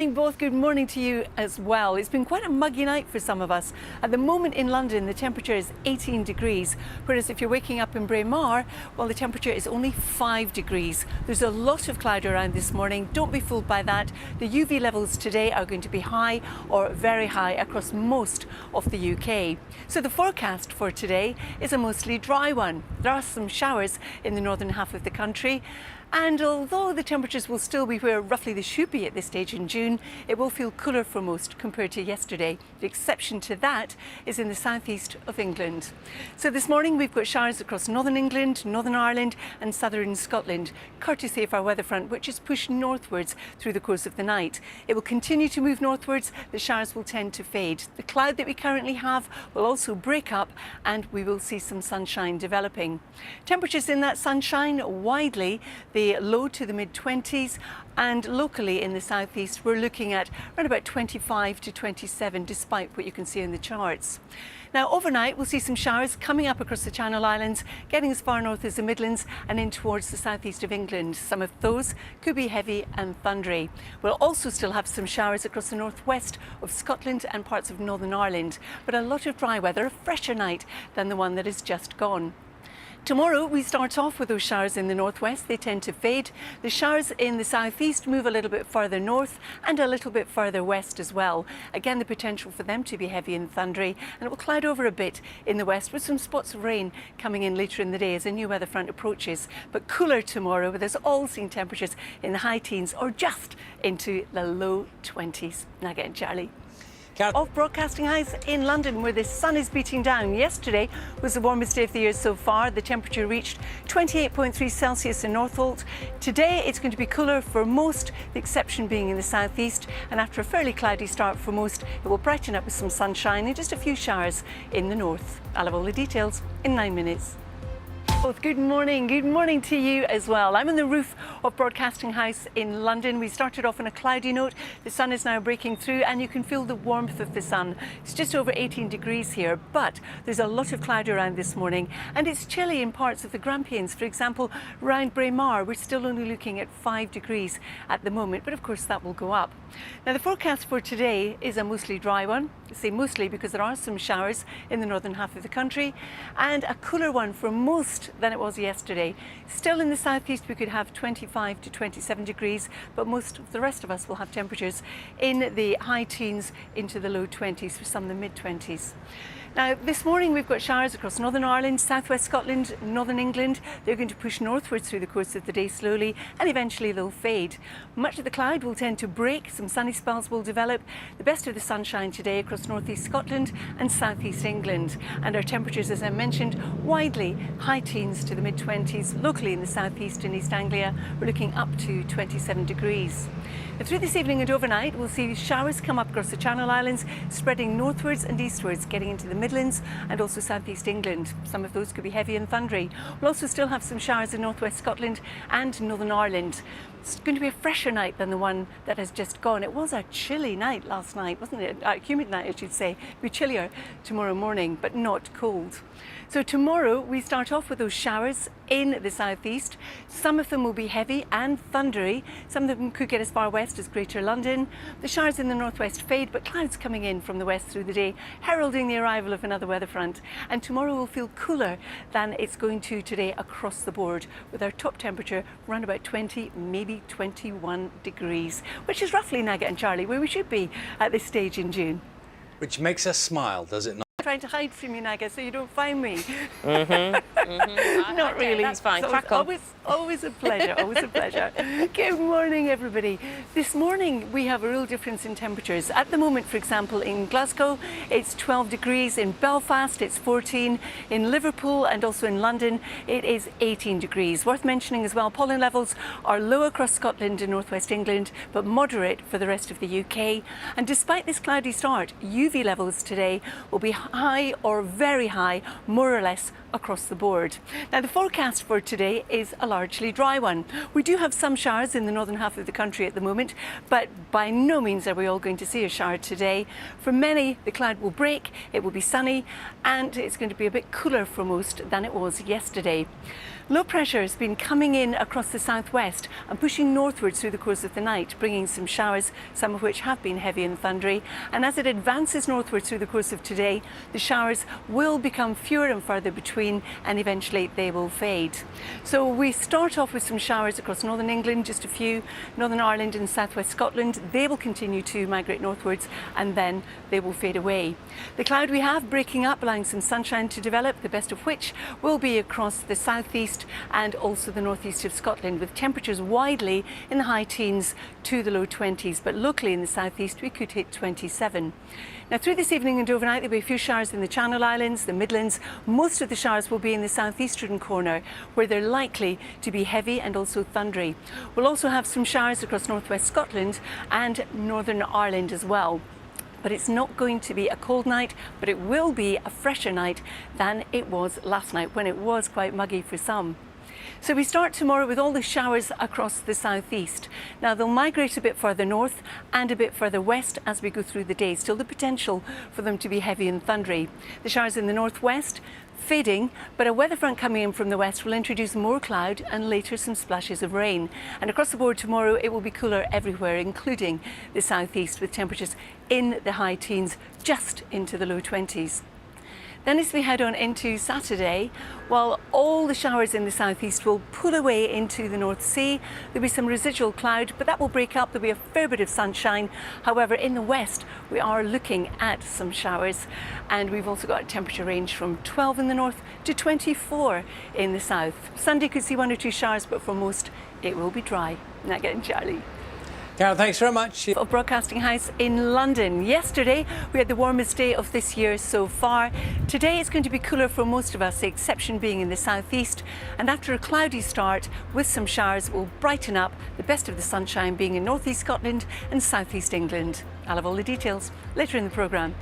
morning, both. Good morning to you as well. It's been quite a muggy night for some of us. At the moment in London, the temperature is 18 degrees, whereas if you're waking up in Braemar, well, the temperature is only 5 degrees. There's a lot of cloud around this morning. Don't be fooled by that. The UV levels today are going to be high or very high across most of the UK. So the forecast for today is a mostly dry one. There are some showers in the northern half of the country. And although the temperatures will still be where roughly they should be at this stage in June, it will feel cooler for most compared to yesterday. The exception to that is in the southeast of England. So this morning we've got showers across northern England, Northern Ireland and southern Scotland, courtesy of our weather front, which is pushed northwards through the course of the night. It will continue to move northwards. The showers will tend to fade. The cloud that we currently have will also break up and we will see some sunshine developing. Temperatures in that sunshine widely, the low to the mid-20s, and locally in the southeast we're looking at around about 25 to 27 despite what you can see in the charts. Now overnight we'll see some showers coming up across the Channel Islands, getting as far north as the Midlands and in towards the southeast of England. Some of those could be heavy and thundery. We'll also still have some showers across the northwest of Scotland and parts of Northern Ireland, but a lot of dry weather, a fresher night than the one that has just gone. Tomorrow we start off with those showers in the northwest. They tend to fade. The showers in the southeast move a little bit further north and a little bit further west as well. Again, the potential for them to be heavy and thundery, and it will cloud over a bit in the west with some spots of rain coming in later in the day as a new weather front approaches. But cooler tomorrow with us all seeing temperatures in the high teens or just into the low 20s. Now again, Charlie. Off broadcasting highs in London where the sun is beating down. Yesterday was the warmest day of the year so far. The temperature reached 28.3 Celsius in Northolt. Today it's going to be cooler for most, the exception being in the southeast, and after a fairly cloudy start for most, it will brighten up with some sunshine and just a few showers in the north. I'll have all the details in 9 minutes. Good morning to you as well. I'm on the roof of Broadcasting House in London. We started off on a cloudy note. The sun is now breaking through and you can feel the warmth of the sun. It's just over 18 degrees here, but there's a lot of cloud around this morning and it's chilly in parts of the Grampians. For example, around Braemar, we're still only looking at 5 degrees at the moment, but of course that will go up. Now the forecast for today is a mostly dry one. I say mostly because there are some showers in the northern half of the country and a cooler one for most than it was yesterday. Still in the southeast we could have 25 to 27 degrees, but most of the rest of us will have temperatures in the high teens into the low 20s, for some the mid-20s. Now this morning we've got showers across Northern Ireland, southwest Scotland, northern England. They're going to push northwards through the course of the day slowly and eventually they'll fade. Much of the cloud will tend to break, some sunny spells will develop. The best of the sunshine today across northeast Scotland and southeast England, and our temperatures, as I mentioned, widely high teens to the mid-20s. Locally in the southeast and East Anglia we're looking up to 27 degrees. Now, through this evening and overnight we'll see showers come up across the Channel Islands, spreading northwards and eastwards, getting into the Midlands and also southeast England. Some of those could be heavy and thundery. We'll also still have some showers in northwest Scotland and Northern Ireland. It's going to be a fresher night than the one that has just gone. It was a chilly night last night, wasn't it? A humid night, I should say. It'll be chillier tomorrow morning, but not cold. So tomorrow we start off with those showers in the southeast. Some of them will be heavy and thundery. Some of them could get as far west as Greater London. The showers in the northwest fade, but clouds coming in from the west through the day, heralding the arrival of another weather front. And tomorrow will feel cooler than it's going to today across the board, with our top temperature around about 20, maybe 21 degrees, which is roughly, Nugget and Charlie, where we should be at this stage in June. Which makes us smile, does it not? Trying to hide from you, Naga, so you don't find me. Not really. That's fine. So Crack on. Always a pleasure, always a pleasure. Good morning, everybody. This morning we have a real difference in temperatures. At the moment, for example, in Glasgow, it's 12 degrees. In Belfast, it's 14. In Liverpool and also in London, it is 18 degrees. Worth mentioning as well, pollen levels are low across Scotland and northwest England, but moderate for the rest of the UK. And despite this cloudy start, UV levels today will be high or very high, more or less across the board. Now the forecast for today is a largely dry one. We do have some showers in the northern half of the country at the moment, but by no means are we all going to see a shower today. For many, the cloud will break, it will be sunny, and it's going to be a bit cooler for most than it was yesterday. Low pressure has been coming in across the southwest and pushing northwards through the course of the night, bringing some showers, some of which have been heavy and thundery. And as it advances northwards through the course of today, the showers will become fewer and further between, and eventually they will fade. So we start off with some showers across northern England, just a few, Northern Ireland and southwest Scotland. They will continue to migrate northwards and then they will fade away. The cloud we have breaking up, allowing some sunshine to develop, the best of which will be across the southeast and also the northeast of Scotland, with temperatures widely in the high teens to the low 20s, but locally in the southeast we could hit 27. Now through this evening and overnight there'll be a few showers in the Channel Islands, the Midlands. Most of the showers will be in the southeastern corner, where they're likely to be heavy and also thundery. We'll also have some showers across northwest Scotland and Northern Ireland as well. But it's not going to be a cold night, but it will be a fresher night than it was last night, when it was quite muggy for some. So we start tomorrow with all the showers across the southeast. Now they'll migrate a bit further north and a bit further west as we go through the day. Still the potential for them to be heavy and thundery. The showers in the northwest fading, but a weather front coming in from the west will introduce more cloud and later some splashes of rain. And across the board tomorrow it will be cooler everywhere, including the southeast, with temperatures in the high teens just into the low 20s. Then as we head on into Saturday, while all the showers in the southeast will pull away into the North Sea, there'll be some residual cloud, but that will break up. There'll be a fair bit of sunshine. However, in the west, we are looking at some showers, and we've also got a temperature range from 12 in the north to 24 in the south. Sunday could see 1 or 2 showers, but for most, it will be dry. Now getting Charlie. Carol, thanks very much. Of Broadcasting House in London. Yesterday we had the warmest day of this year so far. Today it's going to be cooler for most of us, the exception being in the southeast, and after a cloudy start with some showers will brighten up, the best of the sunshine being in northeast Scotland and southeast England. I'll have all the details later in the programme.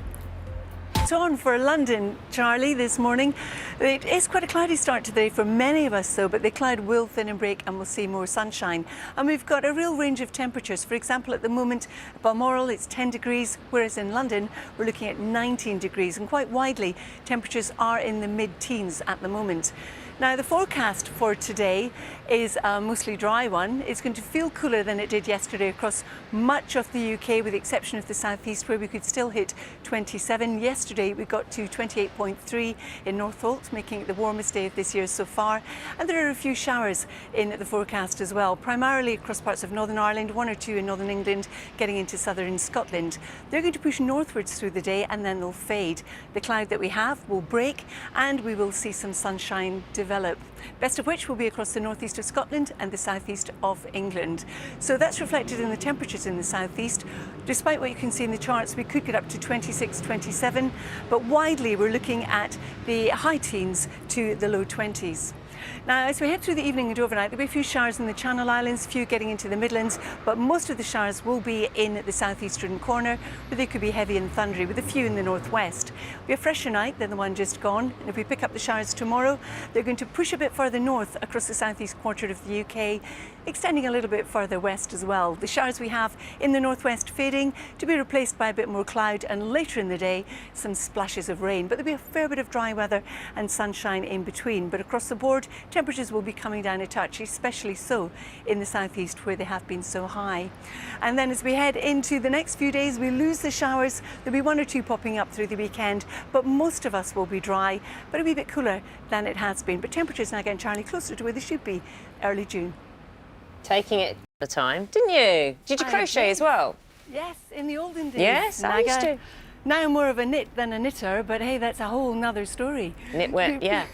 So on for London, Charlie, this morning. It is quite a cloudy start today for many of us though, but the cloud will thin and break and we'll see more sunshine. And we've got a real range of temperatures. For example, at the moment, at Balmoral it's 10 degrees, whereas in London we're looking at 19 degrees, and quite widely temperatures are in the mid-teens at the moment. Now the forecast for today is a mostly dry one. It's going to feel cooler than it did yesterday across much of the UK, with the exception of the southeast where we could still hit 27. Yesterday we got to 28.3 in Northolt, making it the warmest day of this year so far. And there are a few showers in the forecast as well, primarily across parts of Northern Ireland, 1 or 2 in Northern England, getting into southern Scotland. They're going to push northwards through the day and then they'll fade. The cloud that we have will break and we will see some sunshine develop, best of which will be across the northeast of Scotland and the southeast of England. So that's reflected in the temperatures in the southeast. Despite what you can see in the charts, we could get up to 26, 27, but widely we're looking at the high teens to the low 20s. Now, as we head through the evening and overnight, there'll be a few showers in the Channel Islands, a few getting into the Midlands, but most of the showers will be in the southeastern corner, where they could be heavy and thundery, with a few in the northwest. It'll be a fresher night than the one just gone, and if we pick up the showers tomorrow, they're going to push a bit further north across the southeast quarter of the UK, extending a little bit further west as well. The showers we have in the northwest fading to be replaced by a bit more cloud, and later in the day some splashes of rain, but there'll be a fair bit of dry weather and sunshine in between. But across the board, temperatures will be coming down a touch, especially so in the southeast where they have been so high. And then as we head into the next few days, we lose the showers. There'll be 1 or 2 popping up through the weekend, but most of us will be dry, but it'll be a bit cooler than it has been. But temperatures now getting, Charlie, closer to where they should be early June. Taking it the time, didn't you? Did you crochet as well? Yes, in the olden days. Yes, I used to. Now more of a knit than a knitter, but hey, that's a whole nother story. Knitwear, yeah.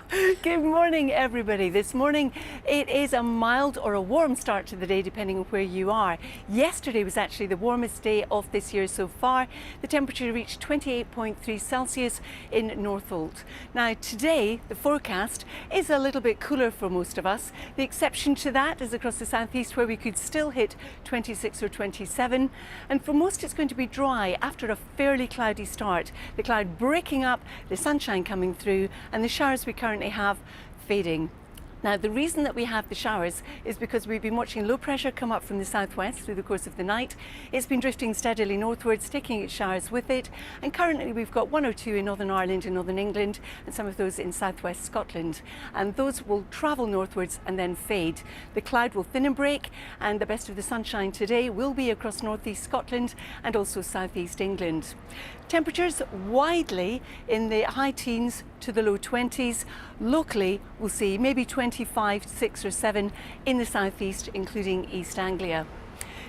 Good morning, everybody. This morning it is a mild or a warm start to the day, depending on where you are. Yesterday was actually the warmest day of this year so far. The temperature reached 28.3 Celsius in Northolt. Now today, the forecast is a little bit cooler for most of us. The exception to that is across the southeast, where we could still hit 26 or 27. And for most, it's going to be dry after a fairly cloudy start. The cloud breaking up, the sunshine coming through, and the showers we currently have fading. Now, the reason that we have the showers is because we've been watching low pressure come up from the southwest through the course of the night. It's been drifting steadily northwards, taking its showers with it. And currently we've got one or two in Northern Ireland and Northern England, and some of those in southwest Scotland. And those will travel northwards and then fade. The cloud will thin and break, and the best of the sunshine today will be across northeast Scotland and also southeast England. Temperatures widely in the high teens to the low 20s. Locally, we'll see maybe 25, 6 or 7 in the southeast, including East Anglia.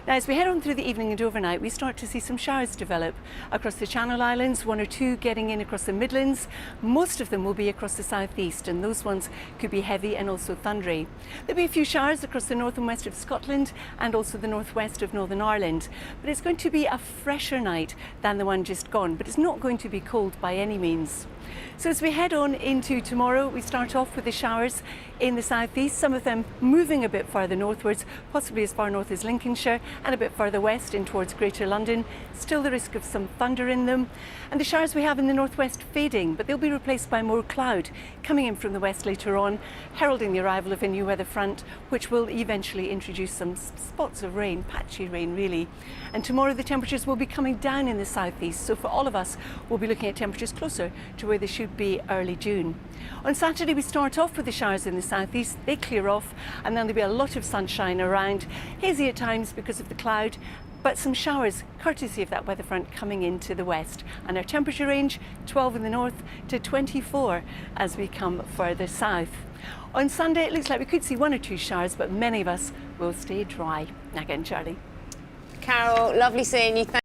Now, as we head on through the evening and overnight, we start to see some showers develop across the Channel Islands, one or two getting in across the Midlands. Most of them will be across the southeast, and those ones could be heavy and also thundery. There'll be a few showers across the north and west of Scotland and also the northwest of Northern Ireland. But it's going to be a fresher night than the one just gone, but it's not going to be cold by any means. So as we head on into tomorrow, we start off with the showers in the southeast, some of them moving a bit further northwards, possibly as far north as Lincolnshire, and a bit further west in towards Greater London. Still the risk of some thunder in them. And the showers we have in the northwest fading, but they'll be replaced by more cloud coming in from the west later on, heralding the arrival of a new weather front, which will eventually introduce some spots of rain, patchy rain really. And tomorrow the temperatures will be coming down in the southeast, so for all of us, we'll be looking at temperatures closer to where they should be early June. On Saturday we start off with the showers in the southeast, they clear off, and then there'll be a lot of sunshine around, hazy at times because of the cloud, but some showers courtesy of that weather front coming into the west. And our temperature range 12 in the north to 24 as we come further south. On Sunday it looks like we could see one or two showers, but many of us will stay dry. Again, Charlie. Carol, lovely seeing you.